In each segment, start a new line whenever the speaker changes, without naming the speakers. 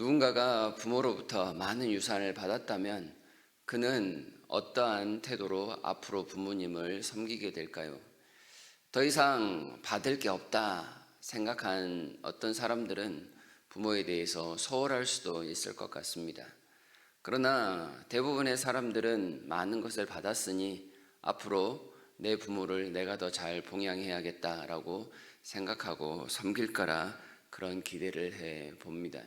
누군가가 부모로부터 많은 유산을 받았다면 그는 어떠한 태도로 앞으로 부모님을 섬기게 될까요? 더 이상 받을 게 없다 생각한 어떤 사람들은 부모에 대해서 소홀할 수도 있을 것 같습니다. 그러나 대부분의 사람들은 많은 것을 받았으니 앞으로 내 부모를 내가 더 잘 봉양해야겠다라고 생각하고 섬길 거라 그런 기대를 해 봅니다.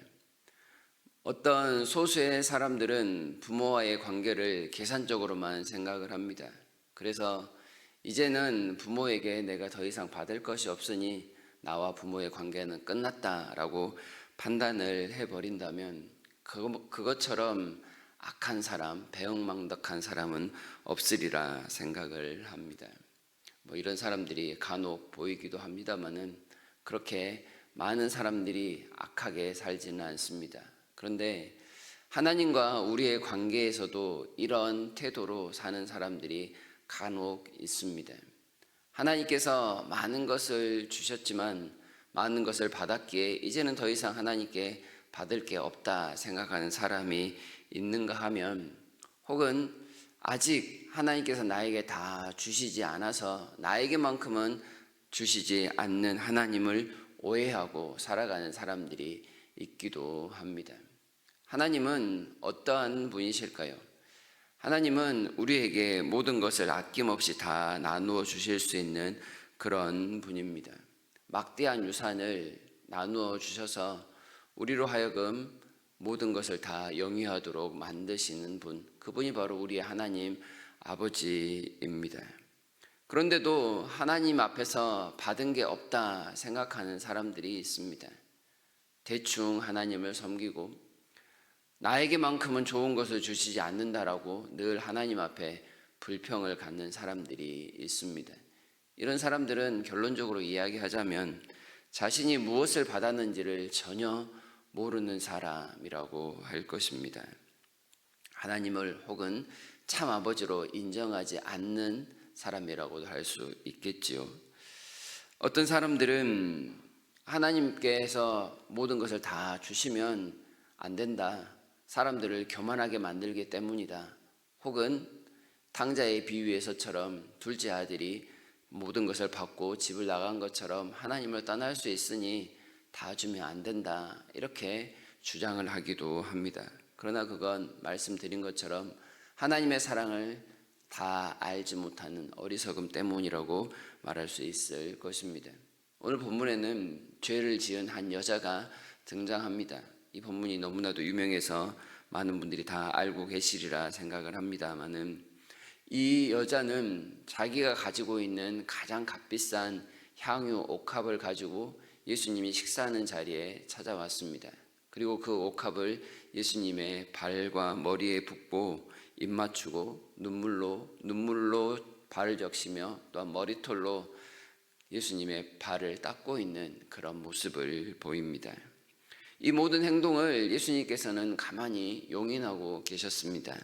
어떤 소수의 사람들은 부모와의 관계를 계산적으로만 생각을 합니다. 그래서 이제는 부모에게 내가 더 이상 받을 것이 없으니 나와 부모의 관계는 끝났다라고 판단을 해버린다면 그것처럼 악한 사람, 배은망덕한 사람은 없으리라 생각을 합니다. 이런 사람들이 간혹 보이기도 합니다만은 그렇게 많은 사람들이 악하게 살지는 않습니다. 그런데 하나님과 우리의 관계에서도 이런 태도로 사는 사람들이 간혹 있습니다. 하나님께서 많은 것을 주셨지만 많은 것을 받았기에 이제는 더 이상 하나님께 받을 게 없다 생각하는 사람이 있는가 하면, 혹은 아직 하나님께서 나에게 다 주시지 않아서 나에게만큼은 주시지 않는 하나님을 오해하고 살아가는 사람들이 있기도 합니다. 하나님은 어떠한 분이실까요? 하나님은 우리에게 모든 것을 아낌없이 다 나누어 주실 수 있는 그런 분입니다. 막대한 유산을 나누어 주셔서 우리로 하여금 모든 것을 다 영위하도록 만드시는 분, 그분이 바로 우리의 하나님 아버지입니다. 그런데도 하나님 앞에서 받은 게 없다 생각하는 사람들이 있습니다. 대충 하나님을 섬기고 나에게만큼은 좋은 것을 주시지 않는다라고 늘 하나님 앞에 불평을 갖는 사람들이 있습니다. 이런 사람들은 결론적으로 이야기하자면 자신이 무엇을 받았는지를 전혀 모르는 사람이라고 할 것입니다. 하나님을 혹은 참 아버지로 인정하지 않는 사람이라고도 할 수 있겠지요. 어떤 사람들은 하나님께서 모든 것을 다 주시면 안 된다, 사람들을 교만하게 만들기 때문이다, 혹은 탕자의 비유에서처럼 둘째 아들이 모든 것을 받고 집을 나간 것처럼 하나님을 떠날 수 있으니 다 주면 안 된다, 이렇게 주장을 하기도 합니다. 그러나 그건 말씀드린 것처럼 하나님의 사랑을 다 알지 못하는 어리석음 때문이라고 말할 수 있을 것입니다. 오늘 본문에는 죄를 지은 한 여자가 등장합니다. 이 본문이 너무나도 유명해서 많은 분들이 다 알고 계시리라 생각을 합니다만은, 이 여자는 자기가 가지고 있는 가장 값비싼 향유 옥합을 가지고 예수님이 식사하는 자리에 찾아왔습니다. 그리고 그 옥합을 예수님의 발과 머리에 붓고 입 맞추고 눈물로 발을 적시며 또한 머리털로 예수님의 발을 닦고 있는 그런 모습을 보입니다. 이 모든 행동을 예수님께서는 가만히 용인하고 계셨습니다.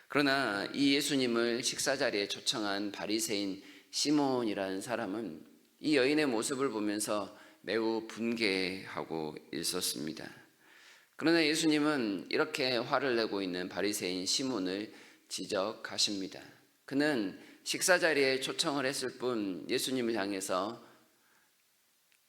그러나 이 예수님을 식사 자리에 초청한 바리새인 시몬이라는 사람은 이 여인의 모습을 보면서 매우 분개하고 있었습니다. 그러나 예수님은 이렇게 화를 내고 있는 바리새인 시몬을 지적하십니다. 그는 식사 자리에 초청을 했을 뿐 예수님을 향해서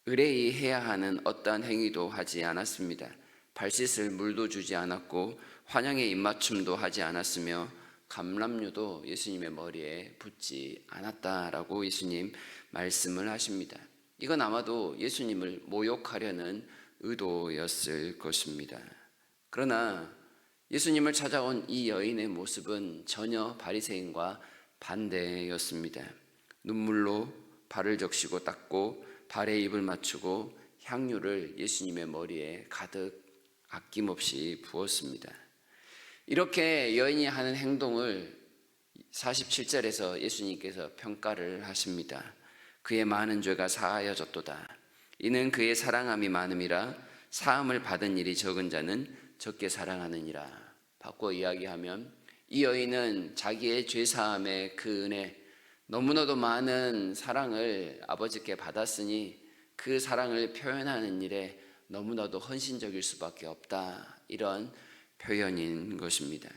의뢰히 해야 하는 어떠한 행위도 하지 않았습니다. 발 씻을 물도 주지 않았고 환영의 입맞춤도 하지 않았으며 감람류도 예수님의 머리에 붓지 않았다라고 예수님 말씀을 하십니다. 이건 아마도 예수님을 모욕하려는 의도였을 것입니다. 그러나 예수님을 찾아온 이 여인의 모습은 전혀 바리새인과 반대였습니다. 눈물로 발을 적시고 닦고 발에 입을 맞추고 향유를 예수님의 머리에 가득 아낌없이 부었습니다. 이렇게 여인이 하는 행동을 47절에서 예수님께서 평가를 하십니다. 그의 많은 죄가 사하여졌도다. 이는 그의 사랑함이 많음이라. 사함을 받은 일이 적은 자는 적게 사랑하느니라. 바꿔 이야기하면 이 여인은 자기의 죄사함의 그 은혜, 너무나도 많은 사랑을 아버지께 받았으니 그 사랑을 표현하는 일에 너무나도 헌신적일 수밖에 없다. 이런 표현인 것입니다.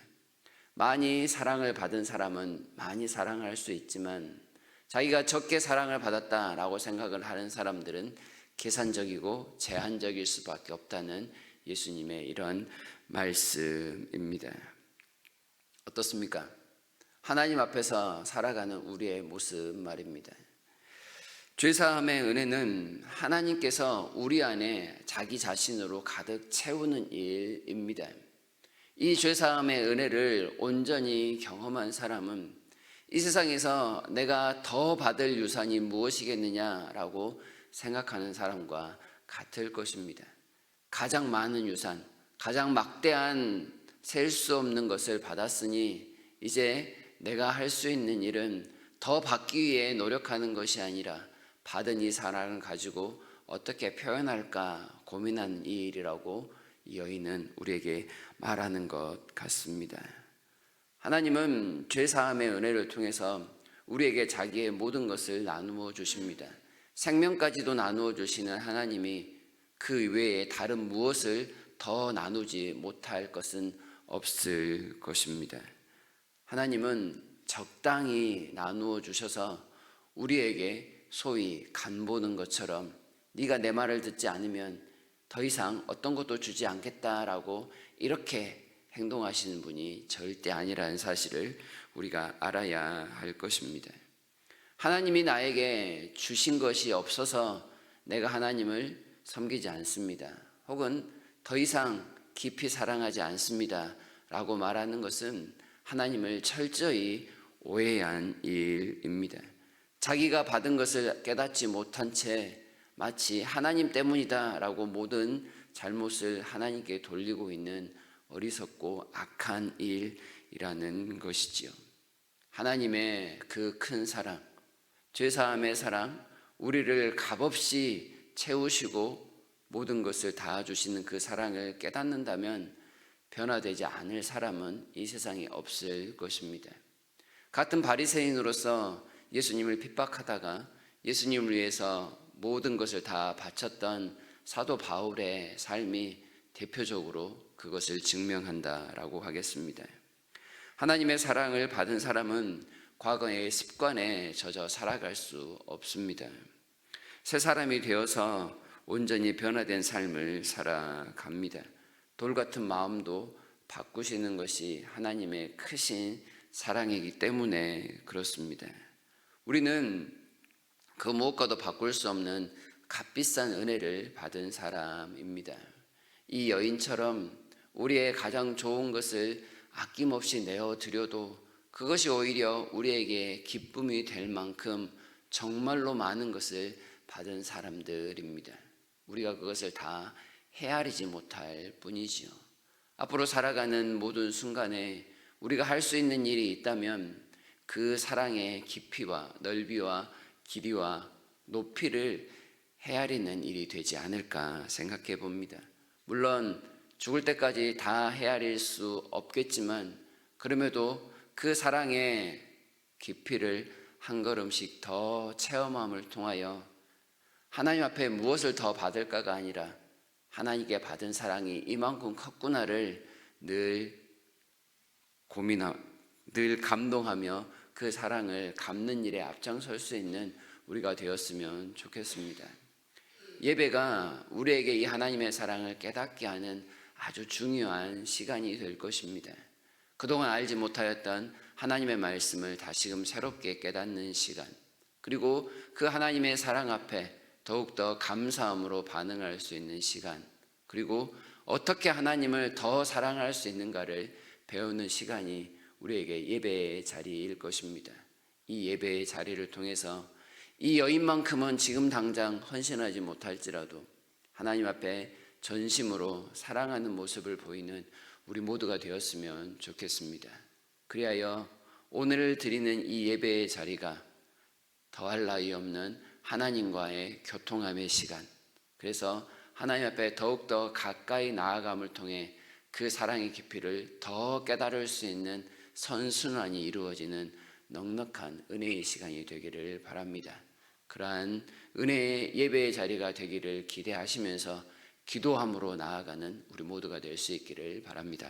많이 사랑을 받은 사람은 많이 사랑할 수 있지만 자기가 적게 사랑을 받았다라고 생각을 하는 사람들은 계산적이고 제한적일 수밖에 없다는 예수님의 이런 말씀입니다. 어떻습니까? 하나님 앞에서 살아가는 우리의 모습 말입니다. 죄사함의 은혜는 하나님께서 우리 안에 자기 자신으로 가득 채우는 일입니다. 이 죄사함의 은혜를 온전히 경험한 사람은 이 세상에서 내가 더 받을 유산이 무엇이겠느냐라고 생각하는 사람과 같을 것입니다. 가장 많은 유산, 가장 막대한 셀 수 없는 것을 받았으니 이제 내가 할 수 있는 일은 더 받기 위해 노력하는 것이 아니라 받은 이 사랑을 가지고 어떻게 표현할까 고민하는 이 일이라고 이 여인은 우리에게 말하는 것 같습니다. 하나님은 죄사함의 은혜를 통해서 우리에게 자기의 모든 것을 나누어 주십니다. 생명까지도 나누어 주시는 하나님이 그 외에 다른 무엇을 더 나누지 못할 것은 없을 것입니다. 하나님은 적당히 나누어 주셔서 우리에게 소위 간 보는 것처럼 네가 내 말을 듣지 않으면 더 이상 어떤 것도 주지 않겠다라고 이렇게 행동하시는 분이 절대 아니라는 사실을 우리가 알아야 할 것입니다. 하나님이 나에게 주신 것이 없어서 내가 하나님을 섬기지 않습니다. 혹은 더 이상 깊이 사랑하지 않습니다 라고 말하는 것은 하나님을 철저히 오해한 일입니다. 자기가 받은 것을 깨닫지 못한 채 마치 하나님 때문이다 라고 모든 잘못을 하나님께 돌리고 있는 어리석고 악한 일이라는 것이지요. 하나님의 그 큰 사랑, 죄사함의 사랑, 우리를 값없이 채우시고 모든 것을 다 주시는 그 사랑을 깨닫는다면 변화되지 않을 사람은 이 세상에 없을 것입니다. 같은 바리새인으로서 예수님을 핍박하다가 예수님을 위해서 모든 것을 다 바쳤던 사도 바울의 삶이 대표적으로 그것을 증명한다라고 하겠습니다. 하나님의 사랑을 받은 사람은 과거의 습관에 젖어 살아갈 수 없습니다. 새 사람이 되어서 온전히 변화된 삶을 살아갑니다. 돌 같은 마음도 바꾸시는 것이 하나님의 크신 사랑이기 때문에 그렇습니다. 우리는 그 무엇과도 바꿀 수 없는 값비싼 은혜를 받은 사람입니다. 이 여인처럼 우리의 가장 좋은 것을 아낌없이 내어드려도 그것이 오히려 우리에게 기쁨이 될 만큼 정말로 많은 것을 받은 사람들입니다. 우리가 그것을 다 헤아리지 못할 뿐이지요. 앞으로 살아가는 모든 순간에 우리가 할 수 있는 일이 있다면 그 사랑의 깊이와 넓이와 길이와 높이를 헤아리는 일이 되지 않을까 생각해 봅니다. 물론 죽을 때까지 다 헤아릴 수 없겠지만 그럼에도 그 사랑의 깊이를 한 걸음씩 더 체험함을 통하여 하나님 앞에 무엇을 더 받을까가 아니라 하나님께 받은 사랑이 이만큼 컸구나를 늘 감동하며 그 사랑을 갚는 일에 앞장설 수 있는 우리가 되었으면 좋겠습니다. 예배가 우리에게 이 하나님의 사랑을 깨닫게 하는 아주 중요한 시간이 될 것입니다. 그동안 알지 못하였던 하나님의 말씀을 다시금 새롭게 깨닫는 시간, 그리고 그 하나님의 사랑 앞에 더욱더 감사함으로 반응할 수 있는 시간, 그리고 어떻게 하나님을 더 사랑할 수 있는가를 배우는 시간이 우리에게 예배의 자리일 것입니다. 이 예배의 자리를 통해서 이 여인만큼은 지금 당장 헌신하지 못할지라도 하나님 앞에 전심으로 사랑하는 모습을 보이는 우리 모두가 되었으면 좋겠습니다. 그리하여 오늘 드리는 이 예배의 자리가 더할 나위 없는 하나님과의 교통함의 시간, 그래서 하나님 앞에 더욱더 가까이 나아감을 통해 그 사랑의 깊이를 더 깨달을 수 있는 선순환이 이루어지는 넉넉한 은혜의 시간이 되기를 바랍니다. 그러한 은혜의 예배의 자리가 되기를 기대하시면서 기도함으로 나아가는 우리 모두가 될 수 있기를 바랍니다.